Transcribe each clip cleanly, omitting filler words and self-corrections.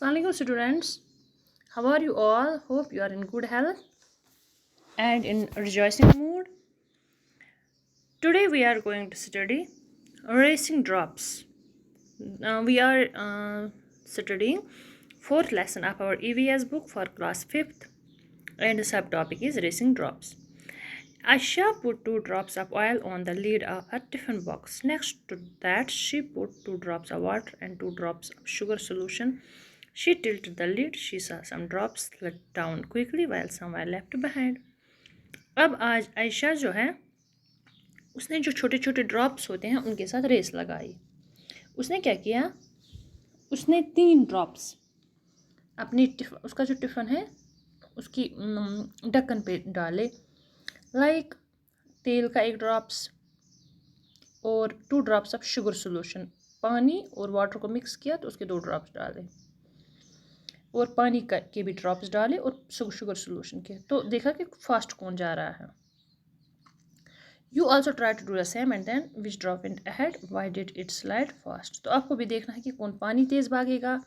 Assalamualaikum students, how are you all? Hope you are in good health and in rejoicing mood. Today we are going to study racing drops. We are studying fourth lesson of our EVS book for class 5th and the subtopic is racing drops. Aisha put 2 drops of oil on the lid of her tiffin box. Next to that, she put 2 drops of water and 2 drops of sugar solution. She tilted the lid. She saw some drops slid down quickly while some were left behind. अब आज आयशा जो है उसने जो छोटे छोटे drops होते हैं उनके साथ रेस लगाई. उसने क्या किया, उसने 3 ड्रॉप्स अपनी उसका जो टिफ़िन है उसकी ढक्कन पे डाले. लाइक तेल का 1 ड्रॉप्स और 2 ड्रॉप्स ऑफ शुगर सोल्यूशन. पानी और वाटर को मिक्स किया तो उसके 2 ड्रॉप्स डाले और पानी के भी ड्रॉप्स डाले और शुगर सोल्यूशन के. तो देखा कि फास्ट कौन जा रहा है. You also try to do the same and then which drop in ahead why did it slide fast. तो आपको भी देखना है कि कौन पानी तेज़ भागेगा,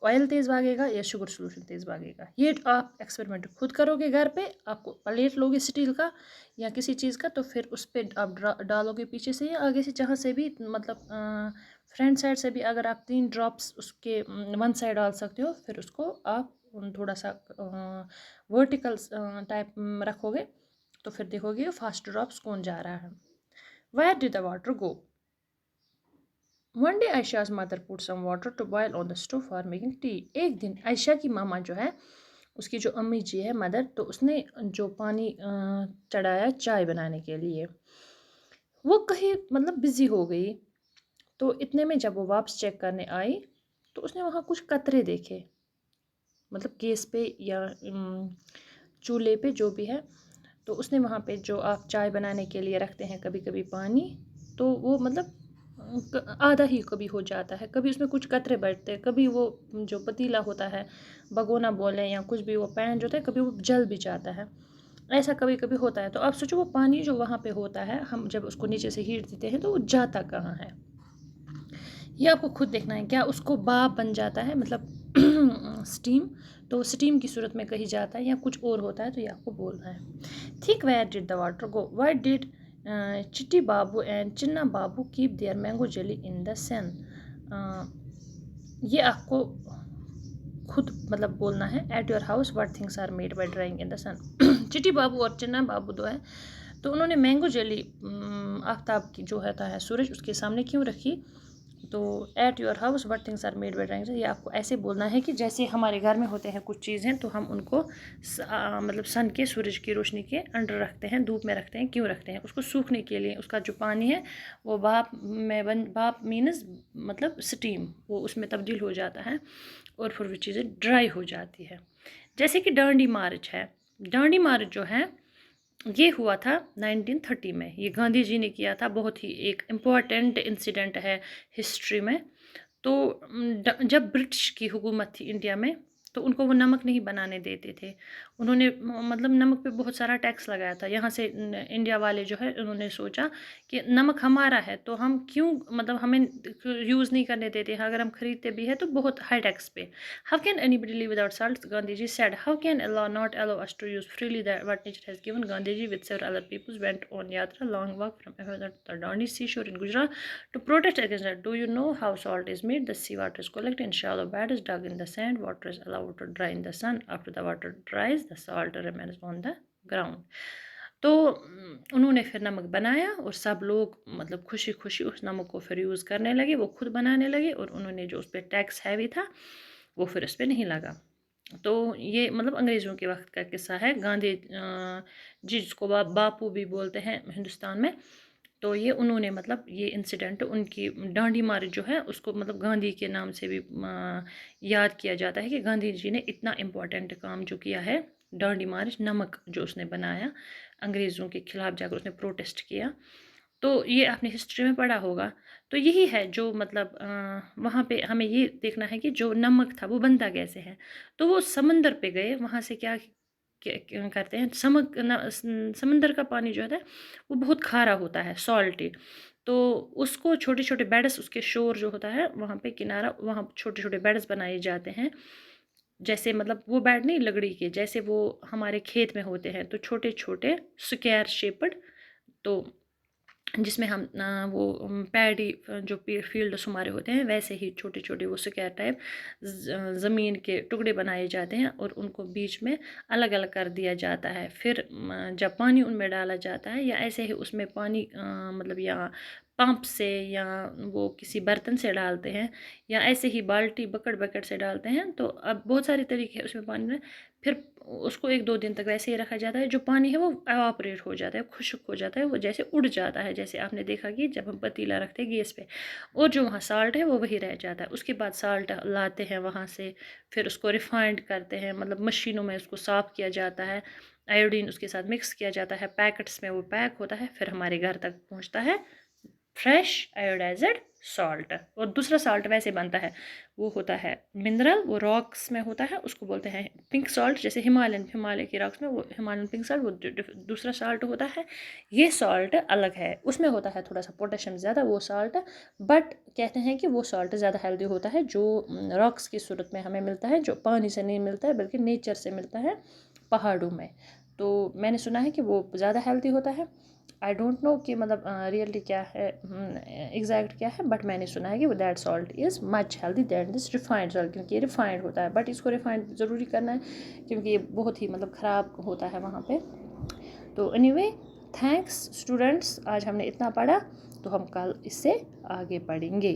ऑयल तेज़ भागेगा या शुगर सोल्यूशन तेज़ भागेगा. ये आप एक्सपेरिमेंट खुद करोगे घर पे. आपको प्लेट लोगे स्टील का या किसी चीज़ का तो फिर उस पर आप डालोगे पीछे से या आगे से, जहाँ से भी मतलब फ्रंट साइड से भी अगर आप 3 ड्रॉप्स उसके वन साइड डाल सकते हो. फिर उसको आप थोड़ा सा वर्टिकल टाइप रखोगे तो फिर देखोगे फास्ट ड्रॉप्स कौन जा रहा है. Where did the water go. One day Ayesha's mother put some water to boil on the stove for making tea. एक दिन आयशा की मामा जो है, उसकी जो अम्मी जी है मदर, तो उसने जो पानी चढ़ाया चाय बनाने के लिए. वो कहीं मतलब बिज़ी हो गई. तो इतने में जब वो वापस चेक करने आई तो उसने वहाँ कुछ कतरे देखे, मतलब गैस पे या चूल्हे पे जो भी है. तो उसने वहाँ पे जो आप चाय बनाने के लिए रखते हैं कभी कभी पानी, तो वो मतलब आधा ही कभी हो जाता है, कभी उसमें कुछ कतरे बैठते हैं, कभी वो जो पतीला होता है, भगोना बोलें या कुछ भी, वो पैन जो होता है कभी वो जल भी जाता है. ऐसा कभी कभी होता है. तो आप सोचो वो पानी जो वहाँ पे होता है, हम जब उसको नीचे से हीट देते हैं तो वो जाता कहाँ है. ये आपको खुद देखना है. क्या उसको भाप बन जाता है, मतलब स्टीम, तो स्टीम की सूरत में कहीं जाता है या कुछ और होता है. तो ये आपको बोलना है. Think where did the water go. Why did Chitti Babu and Chinna Babu keep their mango jelly in the sun. ये आपको खुद मतलब बोलना है. At your house what things are made by drying in the sun. Chitti Babu और चिन्ना बाबू दो है, तो उन्होंने मैंगो जेली आफ्ताब की जो होता है सूरज, उसके सामने क्यों रखी. तो at your house what things are made by drawing. ये आपको ऐसे बोलना है कि जैसे हमारे घर में होते हैं कुछ चीज़ें, तो हम उनको मतलब सन के, सूरज की रोशनी के अंडर रखते हैं, धूप में रखते हैं. क्यों रखते हैं? उसको सूखने के लिए. उसका जो पानी है वो भाप में भाप मीन्स मतलब स्टीम, वो उसमें तब्दील हो जाता है और फिर वो चीज़ें ड्राई हो जाती है. जैसे कि डांडी मार्च है. डांडी मार्च जो है ये हुआ था 1930 में. ये गांधी जी ने किया था. बहुत ही एक इम्पॉर्टेंट इंसिडेंट है हिस्ट्री में. तो जब ब्रिटिश की हुकूमत थी इंडिया में, तो उनको वो नमक नहीं बनाने देते थे. उन्होंने मतलब नमक पे बहुत सारा टैक्स लगाया था. यहाँ से इंडिया वाले जो है उन्होंने सोचा कि नमक हमारा है तो हम क्यों, मतलब हमें यूज़ नहीं करने देते हैं. अगर हम खरीदते भी हैं तो बहुत हाई टैक्स पे. How can anybody live without salt, Gandhi ji said. How can Allah not allow us to use freely that what nature has given. Gandhi ji with several other peoples went on yatra long walk from Ahmedabad to the Dandi seashore in Gujarat to protest against that. Do you know how salt is made? The seawater is collected in shallow beds dug in the sand. Water is allowed to dry in the sun. After the water dries, the salt remains on the ground. तो उन्होंने फिर नमक बनाया और सब लोग मतलब खुशी खुशी उस नमक को फिर यूज़ करने लगे. वो खुद बनाने लगे और उन्होंने जो उस पर टैक्स हैवी था वो फिर उस पर नहीं लगा. तो ये मतलब अंग्रेज़ों के वक्त का किस्सा है. गांधी जी जिसको बापू भी बोलते हैं हिंदुस्तान में, तो ये उन्होंने मतलब ये इंसिडेंट उनकी डांडी मार्च जो है उसको मतलब गांधी के नाम से भी याद किया जाता है कि गांधी जी ने इतना इम्पोर्टेंट काम जो किया है. डांडी मार्च, नमक जो उसने बनाया अंग्रेज़ों के खिलाफ जाकर उसने प्रोटेस्ट किया. तो ये आपने हिस्ट्री में पढ़ा होगा. तो यही है जो मतलब वहाँ पे हमें ये देखना है कि जो नमक था वो बनता कैसे है. तो वो समंदर पे गए, वहाँ से क्या क्या करते हैं, समंदर का पानी जो है वो बहुत खारा होता है, सॉल्टी. तो उसको छोटे छोटे बेड्स, उसके शोर जो होता है वहाँ पे किनारा, वहाँ छोटे छोटे बेड्स बनाए जाते हैं। जैसे मतलब वो बेड नहीं लकड़ी के, जैसे वो हमारे खेत में होते हैं, तो छोटे छोटे स्क्वायर शेप्ड, तो जिसमें हम वो पैडी जो फील्ड्स हमारे होते हैं वैसे ही छोटे छोटे वो स्क्वायर टाइप ज़मीन के टुकड़े बनाए जाते हैं और उनको बीच में अलग अलग कर दिया जाता है। फिर जब पानी उनमें डाला जाता है, या ऐसे ही उसमें पानी मतलब या पंप से या वो किसी बर्तन से डालते हैं, या ऐसे ही बाल्टी बकेट बकेट से डालते हैं, तो अब बहुत सारे तरीके हैं उसमें पानी में। फिर उसको 1-2 दिन तक वैसे ही रखा जाता है। जो पानी है वो एवापोरेट हो जाता है, खुश्क हो जाता है, वो जैसे उड़ जाता है, जैसे आपने देखा कि जब हम पतीला रखते हैं गैस पे, और जो वहाँ साल्ट है वो वही रह जाता है। उसके बाद साल्ट लाते हैं वहाँ से, फिर उसको रिफाइंड करते हैं, मतलब मशीनों में उसको साफ़ किया जाता है, आयोडीन उसके साथ मिक्स किया जाता है, पैकेट्स में वो पैक होता है, फिर हमारे घर तक पहुँचता है फ्रेश आयोडाइज्ड सॉल्ट। और दूसरा सॉल्ट वैसे बनता है, वो होता है मिनरल, वो रॉक्स में होता है, उसको बोलते हैं पिंक सॉल्ट। जैसे हिमालय के रॉक्स में वो हिमालयन पिंक सॉल्ट, वो दूसरा सॉल्ट होता है। ये सॉल्ट अलग है, उसमें होता है थोड़ा सा पोटेशियम ज़्यादा वो सॉल्ट, बट कहते हैं कि वो सॉल्ट ज़्यादा हेल्दी होता है, जो रॉक्स की सूरत में हमें मिलता है, जो पानी से नहीं मिलता है बल्कि नेचर से मिलता है पहाड़ों में। तो मैंने सुना है कि वो ज़्यादा हेल्दी होता है। आई डोंट नो कि मतलब रियलिटी क्या है, एग्जैक्ट क्या है, बट मैंने सुना है कि वो that salt is much healthy than this refined salt, क्योंकि ये रिफाइंड होता है, बट इसको रिफाइंड ज़रूरी करना है क्योंकि ये बहुत ही मतलब ख़राब होता है वहाँ पे। तो एनीवे, थैंक्स स्टूडेंट्स, आज हमने इतना पढ़ा, तो हम कल इससे आगे पढ़ेंगे।